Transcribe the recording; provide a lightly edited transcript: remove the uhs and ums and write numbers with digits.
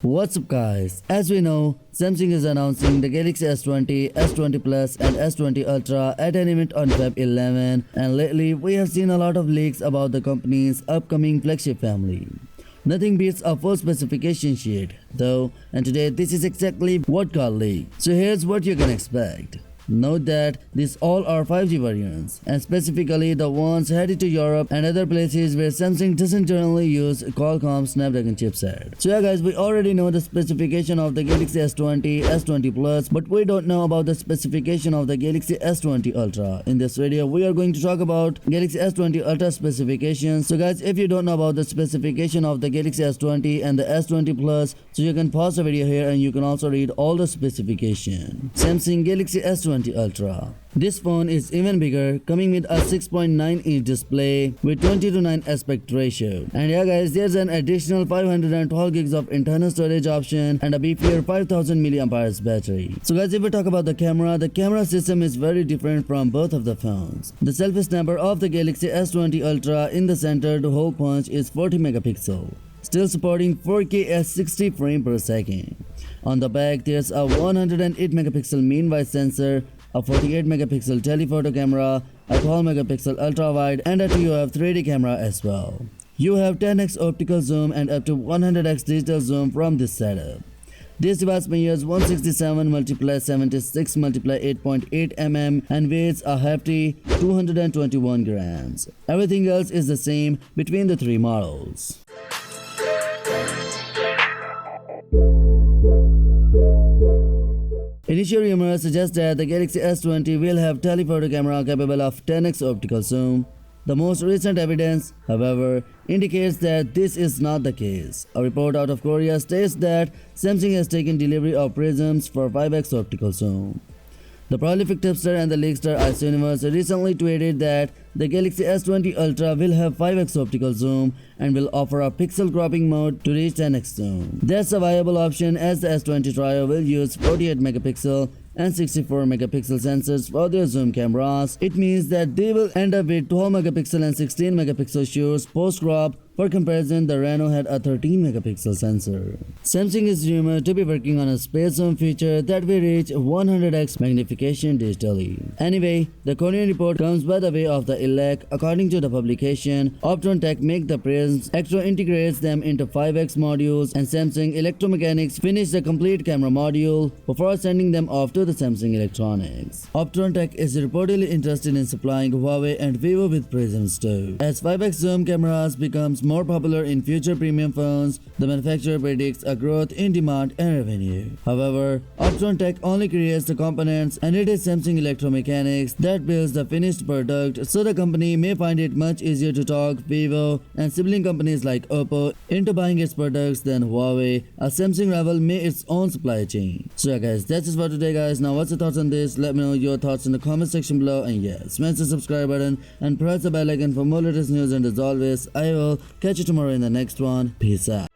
What's up guys, as we know, Samsung is announcing the Galaxy S20, S20 Plus and S20 Ultra at an event on Feb 11, and lately we have seen a lot of leaks about the company's upcoming flagship family. Nothing beats a full specification sheet though, and today this is exactly what got leaked. So here's what you can expect. Note that these all are 5G variants, and specifically the ones headed to Europe and other places where Samsung doesn't generally use Qualcomm Snapdragon chipset. So yeah guys, we already know the specification of the Galaxy S20, S20 Plus, but we don't know about the specification of the Galaxy S20 Ultra. In this video, we are going to talk about Galaxy S20 Ultra specifications. So guys, if you don't know about the specification of the Galaxy S20 and the S20 Plus, so you can pause the video here and you can also read all the specification. Samsung Galaxy S20 Ultra. This phone is even bigger, coming with a 6.9-inch display with 20:9 aspect ratio. And yeah guys, there's an additional 512 gigs of internal storage option and a beefier 5000 mAh battery. So guys, if we talk about the camera system is very different from both of the phones. The selfie snapper of the Galaxy S20 Ultra in the center to hole punch is 40 megapixel. Still supporting 4K at 60 frames per second. On the back, there's a 108 megapixel mean wide sensor, a 48 megapixel telephoto camera, a 12 megapixel ultra wide, and a TOF 3D camera as well. You have 10x optical zoom and up to 100x digital zoom from this setup. This device measures 167 x 76 x 8.8 mm and weighs a hefty 221 grams. Everything else is the same between the three models. Initial rumors suggest that the Galaxy S20 will have telephoto camera capable of 10x optical zoom. The most recent evidence, however, indicates that this is not the case. A report out of Korea states that Samsung has taken delivery of prisms for 5x optical zoom. The prolific tipster and the leakster Ice Universe recently tweeted that the Galaxy S20 Ultra will have 5x optical zoom and will offer a pixel cropping mode to reach 10x zoom. That's a viable option as the S20 Trio will use 48 megapixel and 64 megapixel sensors for their zoom cameras. It means that they will end up with 12 megapixel and 16 megapixel shoots post-crop. For comparison, the Reno had a 13 megapixel sensor. Samsung is rumored to be working on a space zoom feature that will reach 100x magnification digitally. Anyway, the Korean report comes by the way of the elect. According to the publication, Optron Tech make the prisms, Extro integrates them into 5x modules, and Samsung Electromechanics finish the complete camera module before sending them off to the Samsung Electronics. Optron Tech is reportedly interested in supplying Huawei and Vivo with prisms too. As 5x zoom cameras becomes more popular in future premium phones, the manufacturer predicts a growth in demand and revenue. However, Optron Tech only creates the components, and it is Samsung Electromechanics that builds the finished product, so the company may find it much easier to talk Vivo and sibling companies like Oppo into buying its products than Huawei, as Samsung rival may its own supply chain. So yeah guys, that's it for today guys. Now what's your thoughts on this? Let me know your thoughts in the comment section below, and yeah, smash the subscribe button and press the bell icon for more latest news, and as always, I will catch you tomorrow in the next one. Peace out.